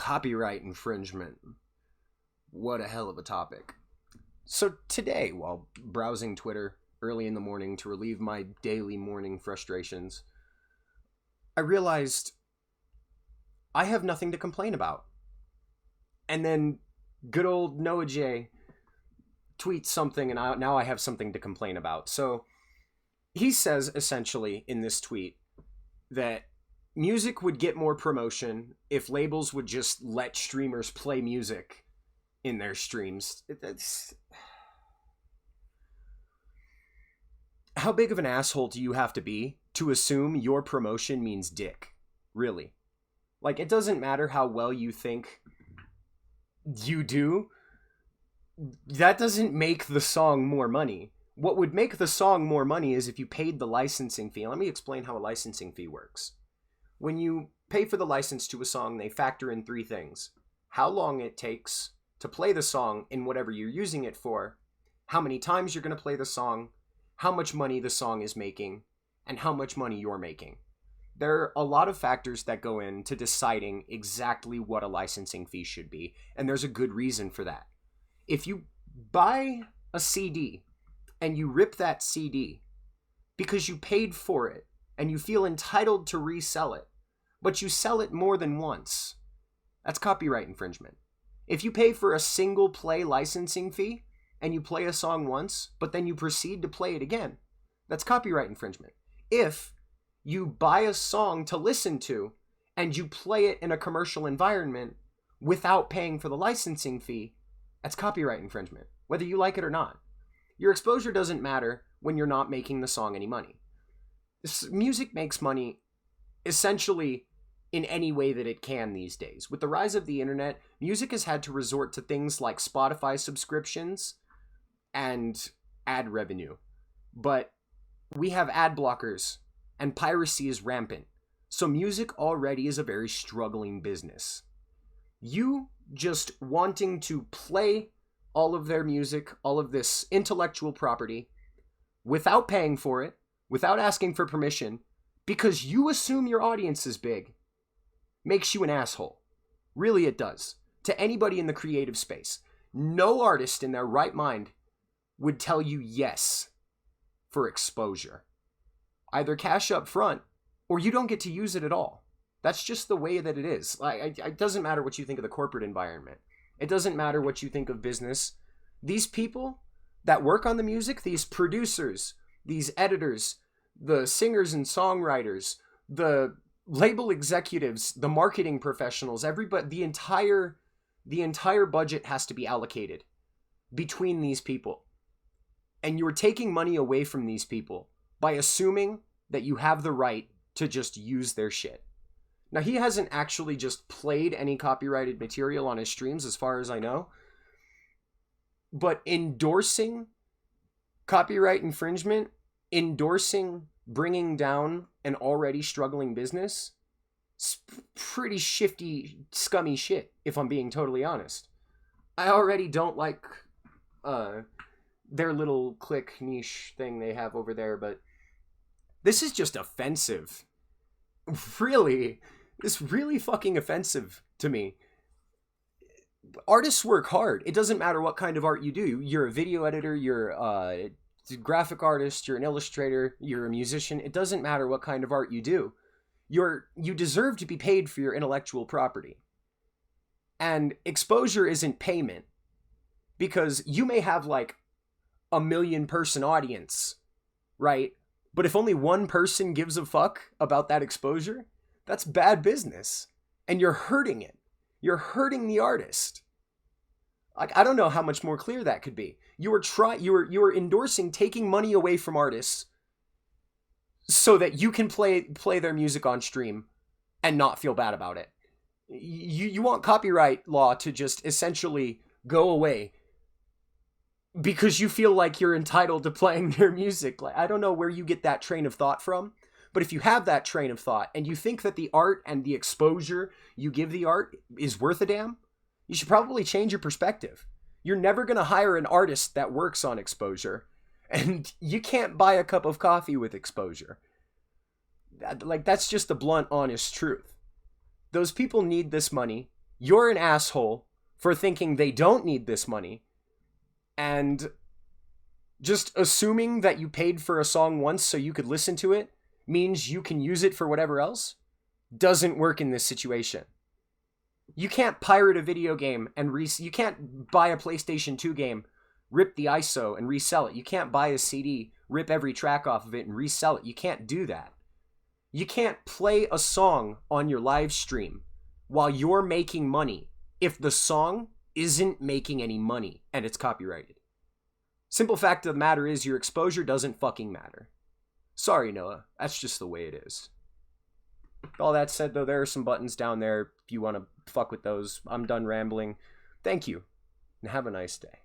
Copyright infringement. What a hell of a topic. So today, while browsing Twitter early in the morning to relieve my daily morning frustrations, I realized I have nothing to complain about. And then good old Noah J tweets something, and now I have something to complain about. So he says essentially in this tweet that music would get more promotion if labels would just let streamers play music in their streams. How big of an asshole do you have to be to assume your promotion means dick? Really? Like, it doesn't matter how well you think you do. That doesn't make the song more money. What would make the song more money is if you paid the licensing fee. Let me explain how a licensing fee works. When you pay for the license to a song, they factor in three things: how long it takes to play the song in whatever you're using it for, how many times you're going to play the song, how much money the song is making, and how much money you're making. There are a lot of factors that go into deciding exactly what a licensing fee should be, and there's a good reason for that. If you buy a CD and you rip that CD because you paid for it and you feel entitled to resell it, but you sell it more than once, that's copyright infringement. If you pay for a single play licensing fee and you play a song once, but then you proceed to play it again, that's copyright infringement. If you buy a song to listen to and you play it in a commercial environment without paying for the licensing fee, that's copyright infringement, whether you like it or not. Your exposure doesn't matter when you're not making the song any money. Music makes money essentially in any way that it can these days. With the rise of the internet, music has had to resort to things like Spotify subscriptions and ad revenue. But we have ad blockers and piracy is rampant. So music already is a very struggling business. You just wanting to play all of their music, all of this intellectual property, without paying for it, without asking for permission, because you assume your audience is big, makes you an asshole. Really, it does. To anybody in the creative space. No artist in their right mind would tell you yes for exposure. Either cash up front, or you don't get to use it at all. That's just the way that it is. It doesn't matter what you think of the corporate environment. It doesn't matter what you think of business. These people that work on the music, these producers, these editors, the singers and songwriters, the label executives, the marketing professionals, everybody, the entire budget has to be allocated between these people. And you're taking money away from these people by assuming that you have the right to just use their shit. Now, he hasn't actually just played any copyrighted material on his streams, as far as I know. But endorsing copyright infringement, endorsing bringing down an already struggling business, it's pretty shifty, scummy shit, if I'm being totally honest. I already don't like their little click niche thing they have over there, but this is just offensive. Really, it's really fucking offensive to me. Artists work hard. It doesn't matter what kind of art you do. You're a video editor, you're a graphic artist, you're an illustrator, you're a musician. It doesn't matter what kind of art you do. You deserve to be paid for your intellectual property. And exposure isn't payment, because you may have like a 1 million person audience, right? But if only one person gives a fuck about that exposure, that's bad business. And you're hurting it. You're hurting the artist. Like, I don't know how much more clear that could be. You were endorsing taking money away from artists so that you can play their music on stream and not feel bad about it. You want copyright law to just essentially go away because you feel like you're entitled to playing their music. Like, I don't know where you get that train of thought from, but if you have that train of thought and you think that the art and the exposure you give the art is worth a damn, you should probably change your perspective. You're never going to hire an artist that works on exposure, and you can't buy a cup of coffee with exposure. Like, that's just the blunt, honest truth. Those people need this money. You're an asshole for thinking they don't need this money and just assuming that you paid for a song once so you could listen to it means you can use it for whatever else. Doesn't work in this situation. You can't pirate a video game and you can't buy a PlayStation 2 game, rip the ISO and resell it. You can't buy a CD, rip every track off of it and resell it. You can't do that. You can't play a song on your live stream while you're making money if the song isn't making any money and it's copyrighted. Simple fact of the matter is your exposure doesn't fucking matter. Sorry, Noah. That's just the way it is. All that said, though, there are some buttons down there if you want to fuck with those. I'm done rambling. Thank you, and have a nice day.